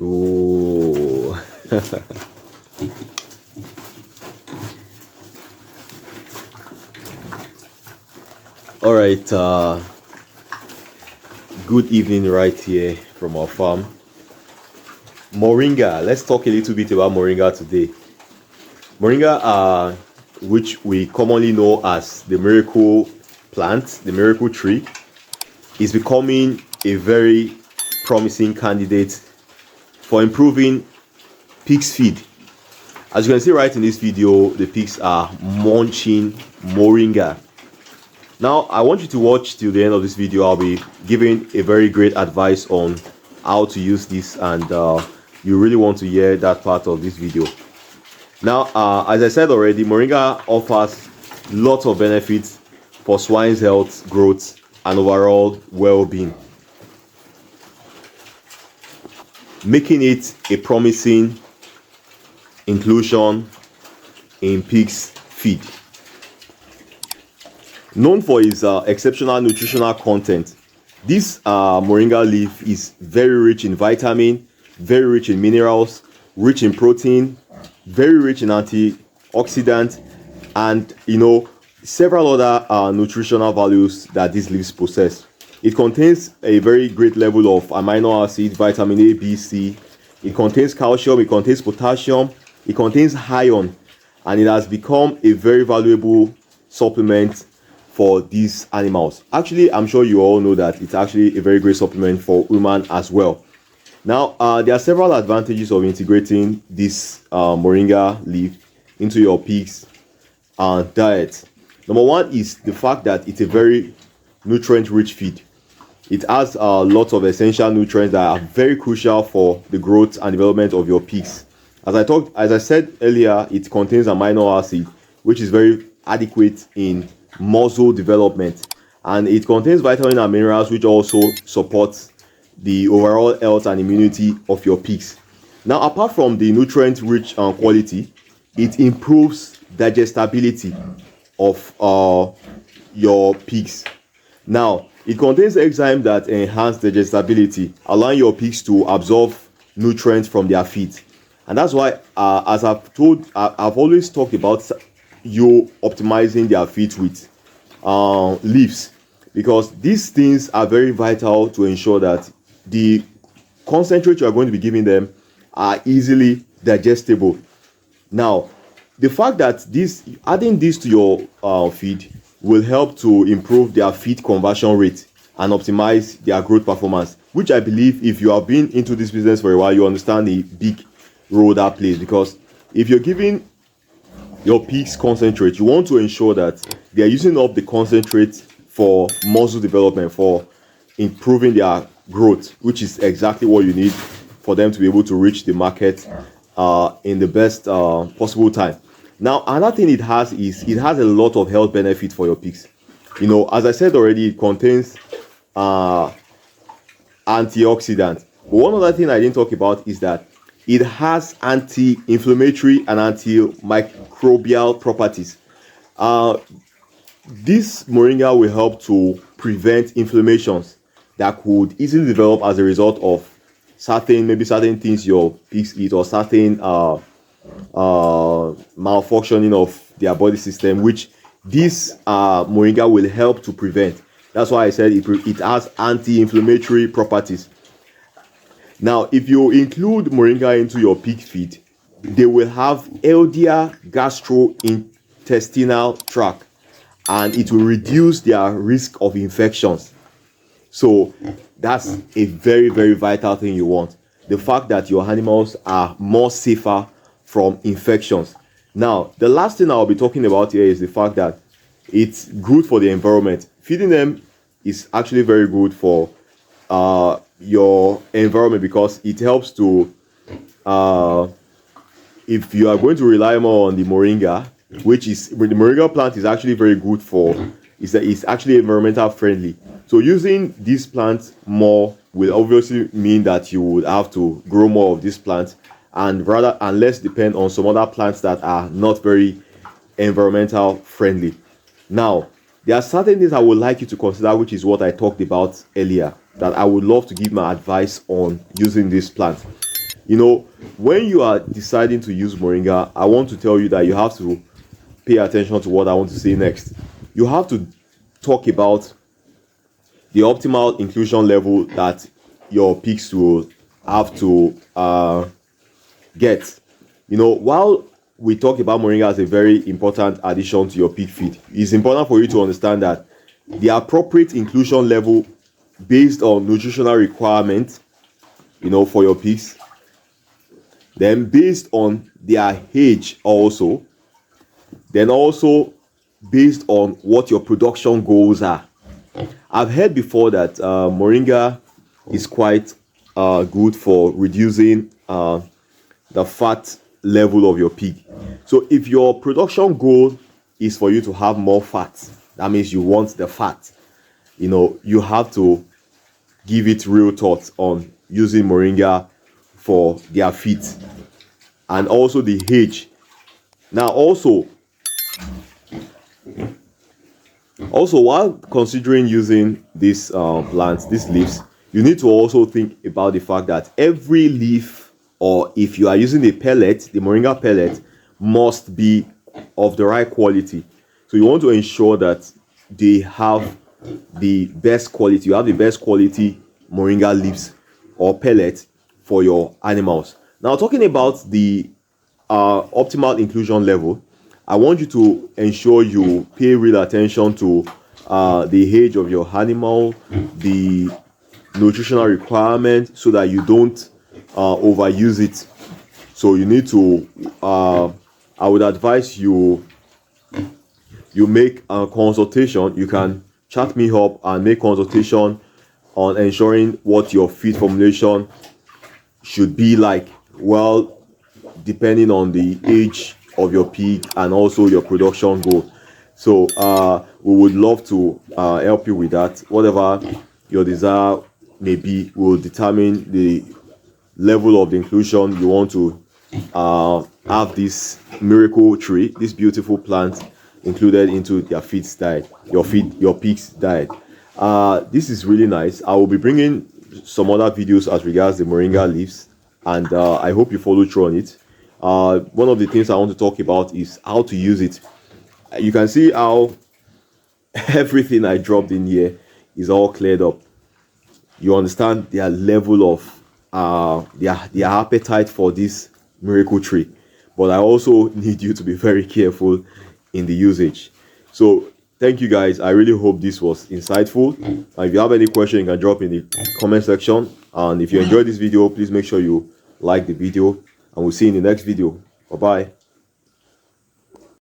Oh. All right. Good evening, right here from our farm. Moringa. Let's talk a little bit about moringa today. Moringa, which we commonly know as the miracle plant, the miracle tree, is becoming a very promising candidate for improving pigs' feed. As you can see right in this video, the pigs are munching moringa. Now, I want you to watch till the end of this video. I'll be giving a very great advice on how to use this, and you really want to hear that part of this video. Now, as I said already, moringa offers lots of benefits for swine's health, growth, and overall well-being, making it a promising inclusion in pigs' feed. Known for its exceptional nutritional content, this moringa leaf is very rich in vitamin, very rich in minerals, rich in protein, very rich in antioxidant, and several other nutritional values that these leaves possess. It contains a very great level of amino acids, vitamin A, B, C. It contains calcium, it contains potassium, it contains iron, and it has become a very valuable supplement for these animals. Actually, I'm sure you all know that it's actually a very great supplement for human as well. Now, there are several advantages of integrating this moringa leaf into your pig's diet. Number one is the fact that it's a very nutrient-rich feed. It has lots of essential nutrients that are very crucial for the growth and development of your pigs. As I said earlier, it contains amino acid, which is very adequate in muscle development, and it contains vitamins and minerals, which also supports the overall health and immunity of your pigs. Now, apart from the nutrient-rich quality, it improves digestibility of your pigs. Now, it contains enzymes that enhance digestibility, allowing your pigs to absorb nutrients from their feed. And that's why, as I've always talked about you optimizing their feed with leaves, because these things are very vital to ensure that the concentrate you are going to be giving them are easily digestible. Now, the fact that adding this to your feed will help to improve their feed conversion rate and optimize their growth performance, which I believe, if you have been into this business for a while, you understand the big role that plays. Because if you're giving your pigs concentrate, you want to ensure that they are using up the concentrate for muscle development, for improving their growth, which is exactly what you need for them to be able to reach the market in the best possible time. Now, another thing it has is it has a lot of health benefits for your pigs. As I said already, it contains antioxidants. But one other thing I didn't talk about is that it has anti-inflammatory and antimicrobial properties. This moringa will help to prevent inflammations that could easily develop as a result of certain things your pigs eat, or certain malfunctioning of their body system, which this moringa will help to prevent. That's why I said it has anti-inflammatory properties. Now, if you include moringa into your pig feed, they will have healthier gastrointestinal tract, and it will reduce their risk of infections. So that's a very, very vital thing you want. The fact that your animals are more safer from infections. Now, the last thing I'll be talking about here is the fact that it's good for the environment. Feeding them is actually very good for your environment, because it helps to if you are going to rely more on the moringa, the moringa plant is actually very good for, it's actually environmental friendly. So using this plant more will obviously mean that you would have to grow more of this plant, and less depend on some other plants that are not very environmental friendly. Now, there are certain things I would like you to consider, which is what I talked about earlier, that I would love to give my advice on using this plant. You know, when you are deciding to use moringa, I want to tell you that you have to pay attention to what I want to say next. You have to talk about the optimal inclusion level that your pigs will have to get. You know, while we talk about moringa as a very important addition to your pig feed, it's important for you to understand that the appropriate inclusion level based on nutritional requirement, you know, for your pigs, then based on their age also, then also based on what your production goals are. I've heard before that moringa is quite good for reducing the fat level of your pig. So if your production goal is for you to have more fat, that means you want the fat, you know, you have to give it real thought on using moringa for their feed, and also the age. Now also while considering using these plants, these leaves, you need to also think about the fact that every leaf, or if you are using a pellet, the moringa pellet must be of the right quality. So you want to ensure that they have the best quality. You have the best quality moringa leaves or pellet for your animals. Now, talking about the optimal inclusion level, I want you to ensure you pay real attention to the age of your animal, the nutritional requirement, so that you don't overuse it. So you need to I would advise you make a consultation. You can chat me up and make consultation on ensuring what your feed formulation should be like, well, depending on the age of your pig and also your production goal. So we would love to help you with that. Whatever your desire may be will determine the level of the inclusion you want to have this miracle tree, this beautiful plant, included into their feed diet, your pig's diet. This is really nice. I will be bringing some other videos as regards the moringa leaves, and I hope you follow through on it. One of the things I want to talk about is how to use it. You can see how everything I dropped in here is all cleared up. You understand their level of their appetite for this miracle tree. But I also need you to be very careful in the usage. So thank you guys. I really hope this was insightful. If you have any question, you can drop in the comment section. And if you enjoyed this video, please make sure you like the video, and we'll see you in the next video. Bye bye.